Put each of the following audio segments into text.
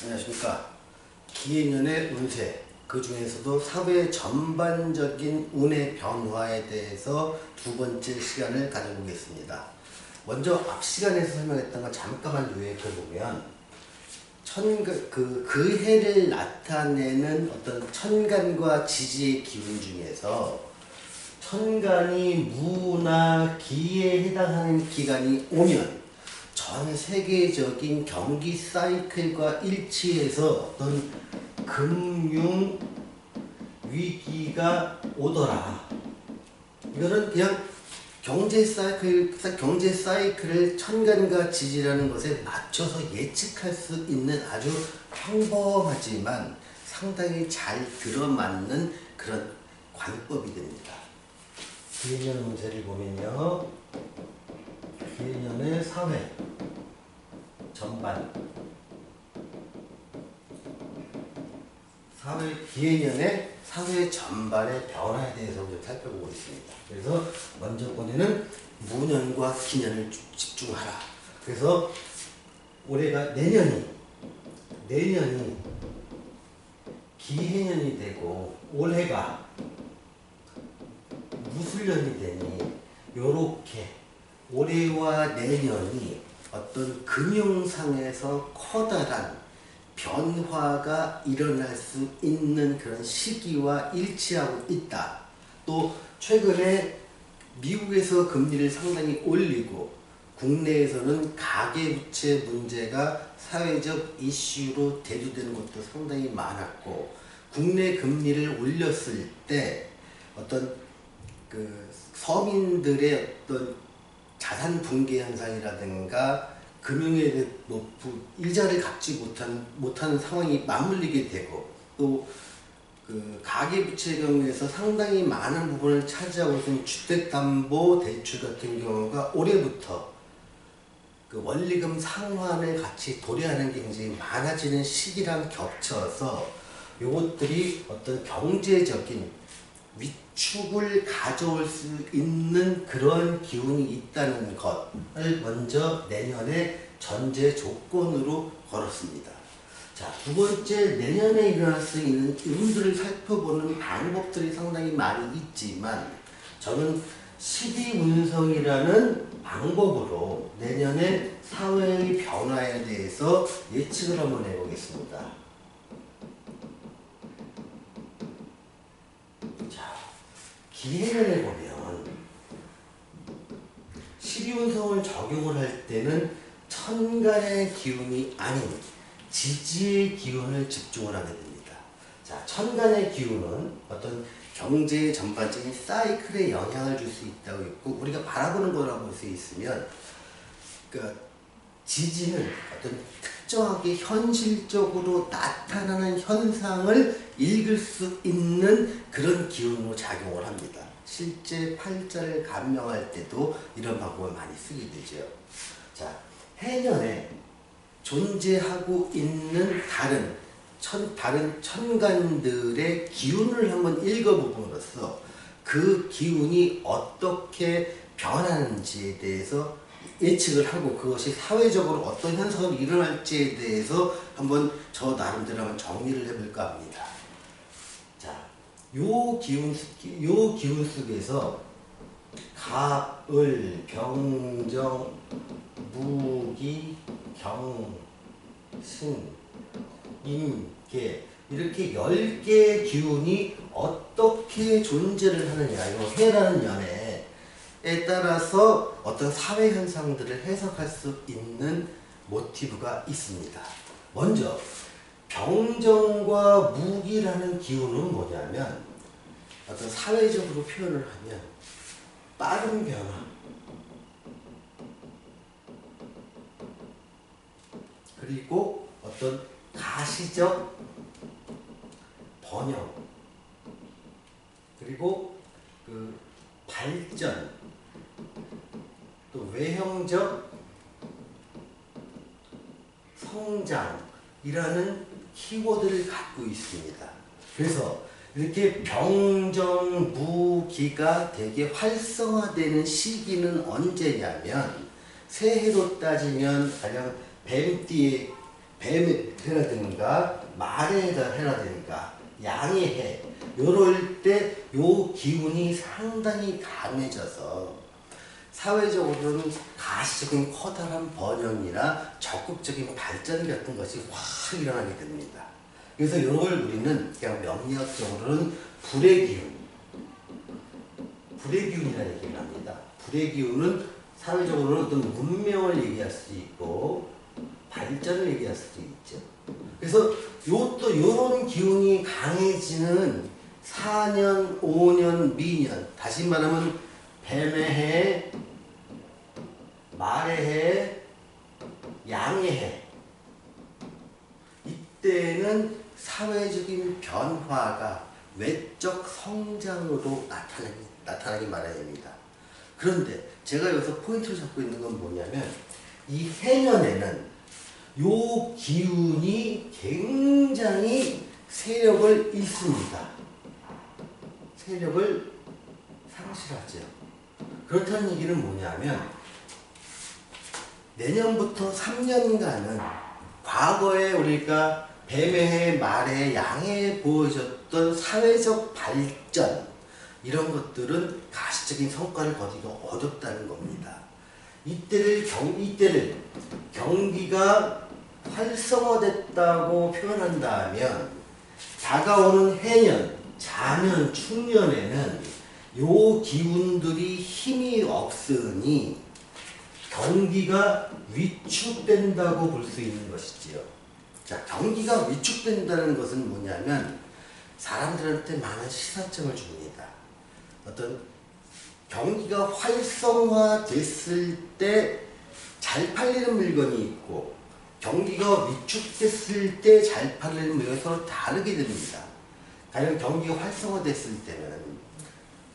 안녕하십니까. 기해년의 운세, 그 중에서도 사회 전반적인 운의 변화에 대해서 두 번째 시간을 가져보겠습니다. 먼저 앞 시간에서 설명했던 걸 잠깐만 요약해보면, 그 해를 나타내는 어떤 천간과 지지의 기운 중에서 천간이 무나 기에 해당하는 기간이 오면 전 세계적인 경기 사이클과 일치해서 어떤 금융 위기가 오더라. 이거는 그냥 경제 사이클을 천간과 지지라는 것에 맞춰서 예측할 수 있는 아주 평범하지만 상당히 잘 들어맞는 그런 관법이 됩니다. 기해년 운세를 보면요, 기해년의 사회 전반, 기해년의 사회 전반의 변화에 대해서 좀 살펴보고 있습니다. 그래서 먼저 번에는 무년과 기년을 집중하라. 그래서 올해가 내년이 기해년이 되고 올해가 무술년이 되니 요렇게 올해와 내년이 어떤 금융상에서 커다란 변화가 일어날 수 있는 그런 시기와 일치하고 있다. 또 최근에 미국에서 금리를 상당히 올리고 국내에서는 가계부채 문제가 사회적 이슈로 대두되는 것도 상당히 많았고, 국내 금리를 올렸을 때 어떤 그 서민들의 어떤 자산 붕괴 현상이라든가 금융에 대해 높은 이자를 갚지 못하는 상황이 맞물리게 되고, 또 그 가계부채의 경우에서 상당히 많은 부분을 차지하고 있는 주택담보대출 같은 경우가 올해부터 그 원리금 상환을 같이 도래하는 게 굉장히 많아지는 시기랑 겹쳐서 요것들이 어떤 경제적인 위축을 가져올 수 있는 그런 기운이 있다는 것을 먼저 내년에 전제 조건으로 걸었습니다. 자, 두 번째, 내년에 일어날 수 있는 운들을 살펴보는 방법들이 상당히 많이 있지만 저는 12운성이라는 방법으로 내년의 사회의 변화에 대해서 예측을 한번 해보겠습니다. 자, 기해년에 보면 12운성을 적용을 할 때는 천간의 기운이 아닌 지지의 기운을 집중을 하게 됩니다. 자, 천간의 기운은 어떤 경제의 전반적인 사이클에 영향을 줄 수 있다고 했고, 우리가 바라보는 거라고 볼 수 있으면, 그러니까 지지는 어떤 특정하게 현실적으로 나타나는 현상을 읽을 수 있는 그런 기운으로 작용을 합니다. 실제 팔자를 감명할 때도 이런 방법을 많이 쓰게 되죠. 자, 해년에 존재하고 있는 다른 천간들의 기운을 한번 읽어보므로써 그 기운이 어떻게 변하는지에 대해서 예측을 하고, 그것이 사회적으로 어떤 현상이 일어날지에 대해서 한번 저 나름대로 한번 정리를 해볼까 합니다. 자, 요 기운 속에서 갑을, 병정, 무기, 경, 신, 임계, 이렇게 10개의 기운이 어떻게 존재를 하느냐, 이거 해라는 연애에 따라서 어떤 사회 현상들을 해석할 수 있는 모티브가 있습니다. 먼저 병정과 무기라는 기운은 뭐냐면, 어떤 사회적으로 표현을 하면 빠른 변화, 그리고 어떤 가시적 번영, 그리고 그 발전, 또 외형적 성장이라는 키워드를 갖고 있습니다. 그래서 이렇게 병정무기가 되게 활성화되는 시기는 언제냐면, 새해로 따지면 가령 뱀띠의 뱀의 해라든가 말의 해라든가 양의 해 요럴 때 요 기운이 상당히 강해져서 사회적으로는 가시적인 커다란 번영이나 적극적인 발전 같은 것이 확 일어나게 됩니다. 그래서 이걸 우리는 그냥 명리학적으로는 불의 기운, 불의 기운이라는 얘기를 합니다. 불의 기운은 사회적으로는 어떤 문명을 얘기할 수 있고 발전을 얘기할 수도 있죠. 그래서 요또 요런 기운이 강해지는 4년, 5년, 미년, 다시 말하면 뱀의 해, 말의 해, 양의 해. 이때는 사회적인 변화가 외적 성장으로 나타나기 마련입니다. 그런데 제가 여기서 포인트를 잡고 있는 건 뭐냐면 이 해년에는 요 기운이 굉장히 세력을 잃습니다. 세력을 상실하죠. 그렇다는 얘기는 뭐냐면 내년부터 3년간은 과거에 우리가 뱀의 해, 말의 해, 양의 해 보여줬던 사회적 발전 이런 것들은 가시적인 성과를 거두기가 어렵다는 겁니다. 이때를 경기가 활성화됐다고 표현한다면 다가오는 해년, 자년, 충년에는 요 기운들이 힘이 없으니 경기가 위축된다고 볼 수 있는 것이지요. 자, 경기가 위축된다는 것은 뭐냐면 사람들한테 많은 시사점을 줍니다. 어떤 경기가 활성화됐을 때 잘 팔리는 물건이 있고 경기가 위축됐을 때 잘 팔리는 물건이 서로 다르게 됩니다. 가령 경기가 활성화됐을 때는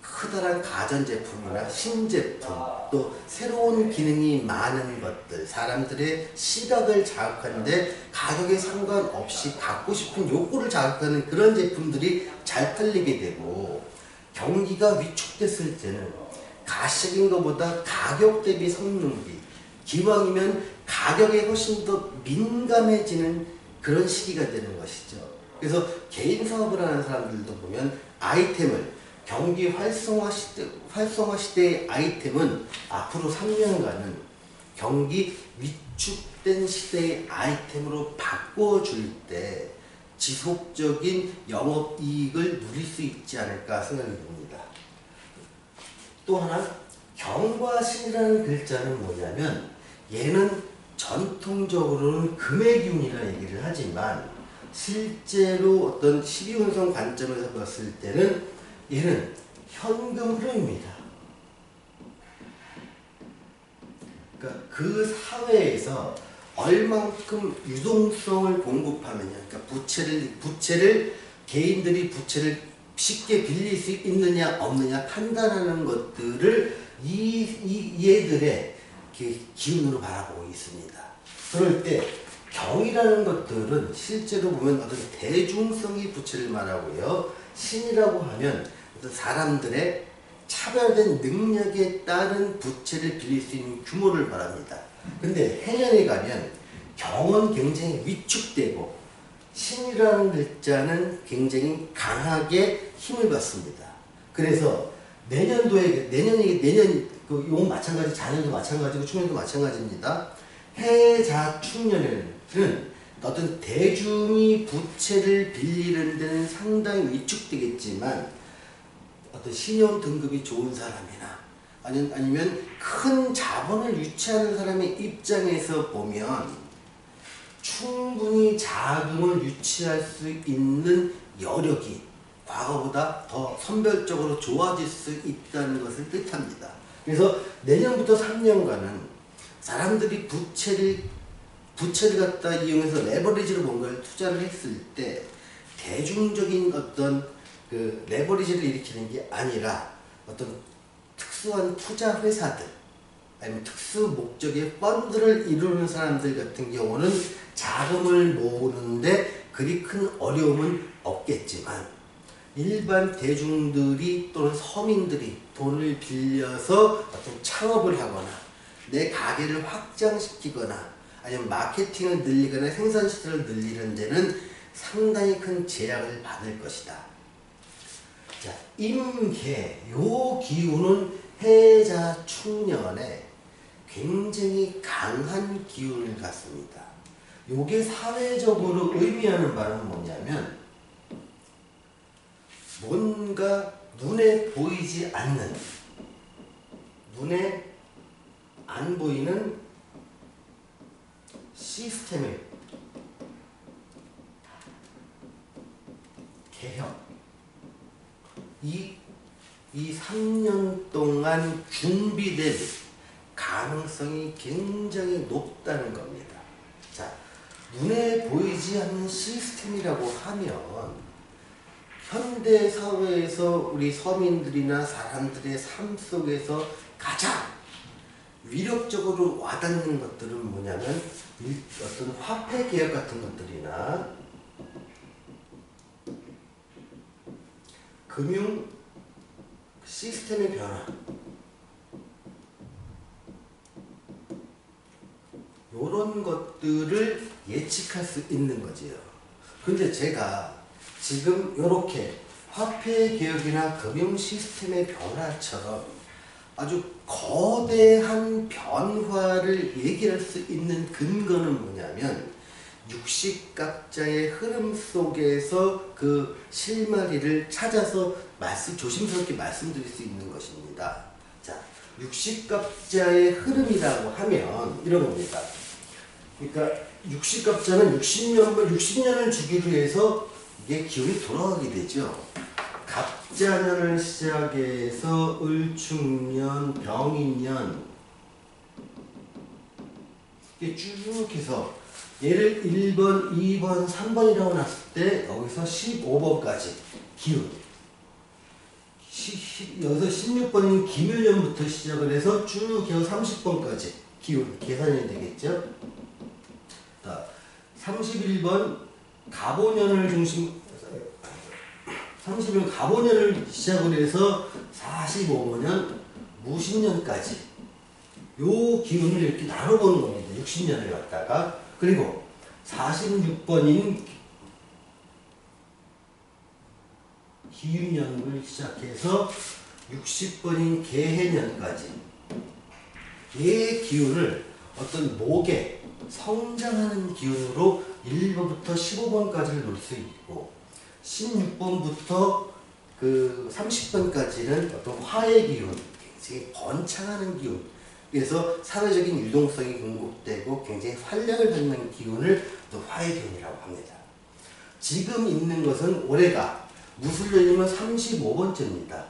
커다란 가전제품이나 신제품 또 새로운 기능이 많은 것들 사람들의 시각을 자극하는데 가격에 상관없이 갖고 싶은 욕구를 자극하는 그런 제품들이 잘 팔리게 되고 경기가 위축됐을 때는 가시적인 것보다 가격 대비 성능비 기왕이면 가격에 훨씬 더 민감해지는 그런 시기가 되는 것이죠. 그래서 개인 사업을 하는 사람들도 보면 아이템을 경기 활성화 시대의 아이템은 앞으로 3년간은 경기 위축된 시대의 아이템으로 바꿔줄 때 지속적인 영업이익을 누릴 수 있지 않을까 생각이 듭니다. 또 하나 경과신이라는 글자는 뭐냐면 얘는 전통적으로는 금의 기운이라는 얘기를 하지만 실제로 어떤 12운성 관점에서 봤을 때는 얘는 현금 흐름입니다. 그러니까 그 사회에서 얼만큼 유동성을 공급하느냐, 그러니까 부채를 개인들이 부채를 쉽게 빌릴 수 있느냐 없느냐 판단하는 것들을 얘들의 기운으로 바라보고 있습니다. 그럴 때 경이라는 것들은 실제로 보면 어떤 대중성의 부채를 말하고요. 신이라고 하면 어떤 사람들의 차별된 능력에 따른 부채를 빌릴 수 있는 규모를 말합니다. 근데 해년에 가면 경은 굉장히 위축되고 신이라는 글자는 굉장히 강하게 힘을 받습니다. 그래서 내년 요 마찬가지 자년도 마찬가지고 충년도 마찬가지입니다. 해자 충년에는 어떤 대중이 부채를 빌리는 데는 상당히 위축되겠지만 어떤 신용 등급이 좋은 사람이나 아니면 큰 자본을 유치하는 사람의 입장에서 보면 충분히 자금을 유치할 수 있는 여력이 과거보다 더 선별적으로 좋아질 수 있다는 것을 뜻합니다. 그래서 내년부터 3년간은 사람들이 부채를 갖다 이용해서 레버리지로 뭔가를 투자를 했을 때 대중적인 어떤 그 레버리지를 일으키는 게 아니라 어떤 특수한 투자 회사들 아니면 특수 목적의 펀드를 이루는 사람들 같은 경우는 자금을 모으는데 그리 큰 어려움은 없겠지만 일반 대중들이 또는 서민들이 돈을 빌려서 어떤 창업을 하거나 내 가게를 확장시키거나 아니면 마케팅을 늘리거나 생산 시설을 늘리는 데는 상당히 큰 제약을 받을 것이다. 자, 임계 요 기운은 해자 충년에 굉장히 강한 기운을 갖습니다. 요게 사회적으로 의미하는 바는 뭐냐면 뭔가 눈에 보이지 않는, 눈에 안 보이는 시스템의 개혁, 이 3년 동안 준비될 가능성이 굉장히 높다는 겁니다. 자, 눈에 보이지 않는 시스템이라고 하면 현대 사회에서 우리 서민들이나 사람들의 삶 속에서 가장 위력적으로 와닿는 것들은 뭐냐면 어떤 화폐 개혁 같은 것들이나 금융 시스템의 변화, 이런 것들을 예측할 수 있는 거지요. 근데 제가 지금 이렇게 화폐 개혁이나 금융 시스템의 변화처럼 아주 거대한 변화를 얘기할 수 있는 근거는 뭐냐면 육식각자의 흐름 속에서 그 실마리를 찾아서 조심스럽게 말씀드릴 수 있는 것입니다. 자, 육식각자의 흐름이라고 하면 이런 겁니다. 그러니까 육식갑자는 60년을 주기로 해서 이게 기운이 돌아가게 되죠. 갑자년을 시작해서 을축년, 병인년 이게 쭉 해서 얘를 1번, 2번, 3번이라고 놨을 때 여기서 15번까지 기운, 여기서 16번인 기묘년부터 시작을 해서 쭉 해서 30번까지 기운 계산이 되겠죠. 31번 갑오년을 31번 갑오년을 시작을 해서 45년 무신년까지 요 기운을 이렇게 나눠보는 겁니다. 60년을 갖다가. 그리고 46번인 기윤년을 시작해서 60번인 개해년까지 얘의 기운을 어떤 목에 성장하는 기운으로 1번부터 15번까지를 놓을 수 있고 16번부터 그 30번까지는 어떤 화의 기운, 굉장히 번창하는 기운, 그래서 사회적인 유동성이 공급되고 굉장히 활력을 받는 기운을 또 화의 기운이라고 합니다. 지금 있는 것은 올해가 무술년이면 35번째입니다.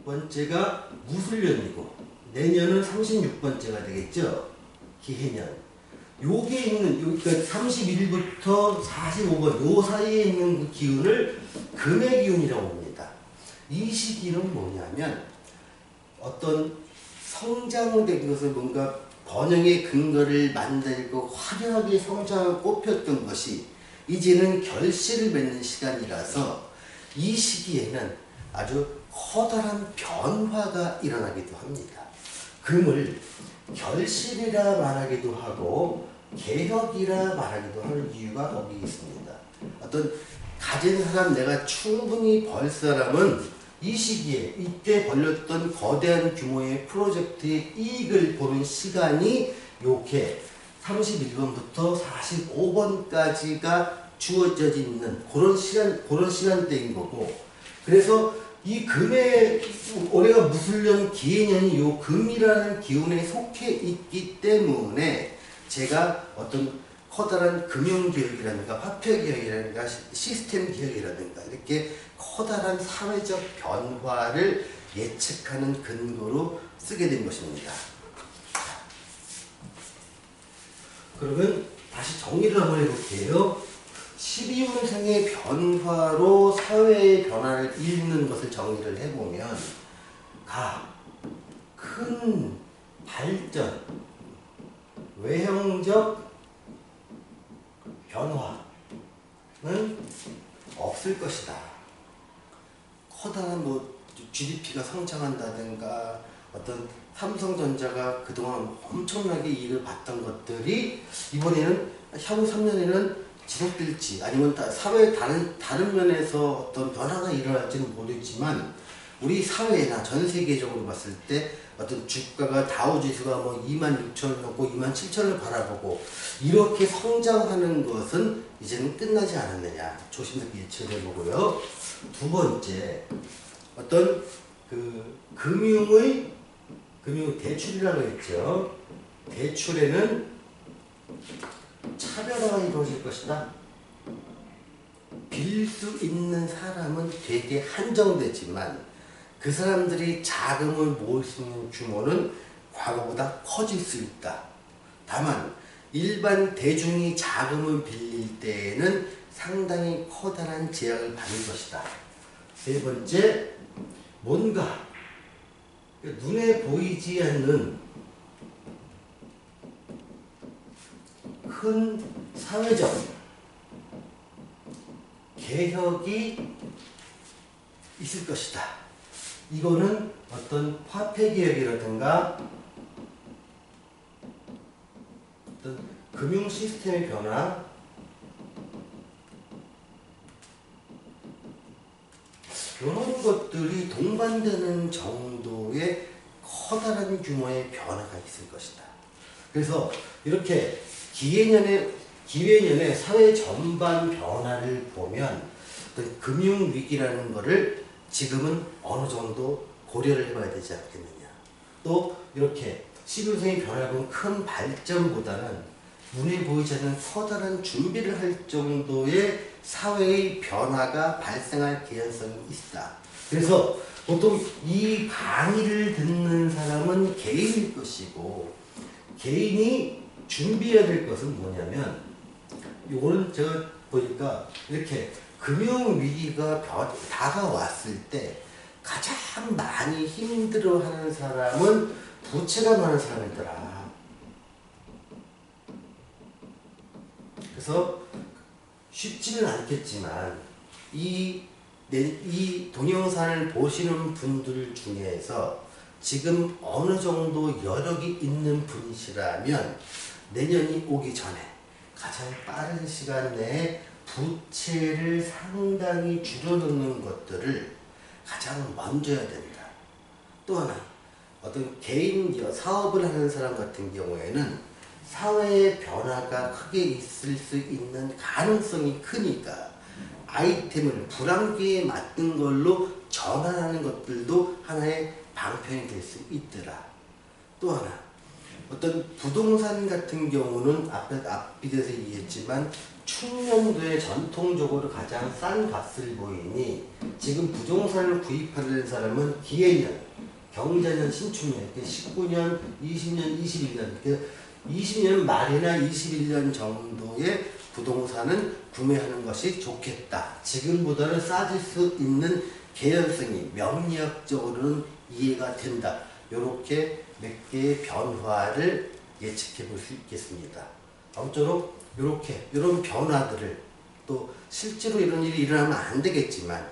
번째가 무술년이고 내년은 36번째가 되겠죠. 기해년. 요게 있는, 그러니까 31부터 45번 요 사이에 있는 그 기운을 금의 기운이라고 합니다. 이 시기는 뭐냐면 어떤 성장된 것을 뭔가 번영의 근거를 만들고 화려하게 성장하고 꼽혔던 것이 이제는 결실을 맺는 시간이라서 이 시기에는 아주 커다란 변화가 일어나기도 합니다. 금을 결실이라 말하기도 하고 개혁이라 말하기도 하는 이유가 거기 있습니다. 어떤 가진 사람, 내가 충분히 벌 사람은 이 시기에 이때 벌렸던 거대한 규모의 프로젝트의 이익을 보는 시간이 요게 31번부터 45번까지가 주어져 있는 그런 시간대인 거고, 그래서 이 금의 올해가 무술년 기해년이 요 금이라는 기운에 속해 있기 때문에 제가 어떤 커다란 금융개혁이라든가 화폐개혁이라든가 시스템 개혁이라든가 이렇게 커다란 사회적 변화를 예측하는 근거로 쓰게 된 것입니다. 그러면 다시 정리를 한번 해볼게요. 12운생의 변화로 사회의 변화를 읽는 것을 정리를 해보면 큰 발전, 외형적 변화는 없을 것이다. 커다란 GDP가 성장한다든가 어떤 삼성전자가 그동안 엄청나게 일을 봤던 것들이 이번에는 향후 3년에는 지속될지 아니면 사회의 다른 면에서 어떤 변화가 일어날지는 모르겠지만 우리 사회나 전 세계적으로 봤을 때 어떤 주가가 다우지수가 뭐 26,000을 넘고 27,000을 바라보고 이렇게 성장하는 것은 이제는 끝나지 않았느냐 조심스럽게 예측을 해보고요. 두 번째 어떤 금융 대출이라고 했죠. 대출에는 차별화가 이루어질 것이다. 빌 수 있는 사람은 되게 한정되지만 그 사람들이 자금을 모을 수 있는 규모는 과거보다 커질 수 있다. 다만 일반 대중이 자금을 빌릴 때에는 상당히 커다란 제약을 받을 것이다. 세 번째, 뭔가 눈에 보이지 않는 큰 사회적 개혁이 있을 것이다. 이거는 어떤 화폐 개혁이라든가 어떤 금융 시스템의 변화, 이런 것들이 동반되는 정도의 커다란 규모의 변화가 있을 것이다. 그래서 이렇게 기회년의 사회 전반 변화를 보면 어떤 금융위기라는 것을 지금은 어느 정도 고려를 해봐야 되지 않겠느냐. 또 이렇게 11세기 변화를 보면 큰 발전보다는 눈에 보이지 않는 커다란 준비를 할 정도의 사회의 변화가 발생할 개연성이 있다. 그래서 보통 이 강의를 듣는 사람은 개인일 것이고 개인이 준비해야 될 것은 뭐냐면 이거는 제가 보니까 이렇게 금융위기가 다가왔을 때 가장 많이 힘들어하는 사람은 부채가 많은 사람이더라. 그래서 쉽지는 않겠지만 이 동영상을 보시는 분들 중에서 지금 어느 정도 여력이 있는 분이시라면 내년이 오기 전에 가장 빠른 시간 내에 부채를 상당히 줄여놓는 것들을 가장 먼저 해야 된다. 또 하나, 어떤 개인 사업을 하는 사람 같은 경우에는 사회의 변화가 크게 있을 수 있는 가능성이 크니까 아이템을 불황기에 맞는 걸로 전환하는 것들도 하나의 방편이 될 수 있더라. 또 하나, 어떤 부동산 같은 경우는 앞비대에서 얘기했지만 충년도에 전통적으로 가장 싼 값을 보이니 지금 부동산을 구입하는 사람은 기해년, 경자년, 신축년, 19년, 20년, 21년, 20년 말이나 21년 정도의 부동산은 구매하는 것이 좋겠다. 지금보다는 싸질 수 있는 개연성이 명리학적으로는 이해가 된다. 이렇게 몇 개의 변화를 예측해 볼 수 있겠습니다. 아무쪼록 이런 변화들을 또 실제로 이런 일이 일어나면 안 되겠지만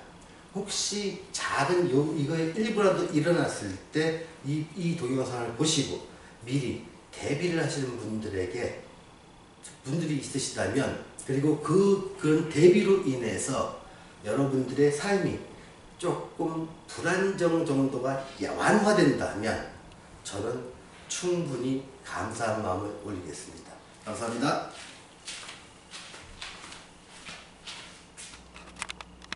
혹시 작은 이거의 일부라도 일어났을 때 이 동영상을 보시고 미리 대비를 하시는 분들이 있으시다면 그리고 그런 대비로 인해서 여러분들의 삶이 조금 불안정 정도가 완화된다면 저는 충분히 감사한 마음을 올리겠습니다. 감사합니다.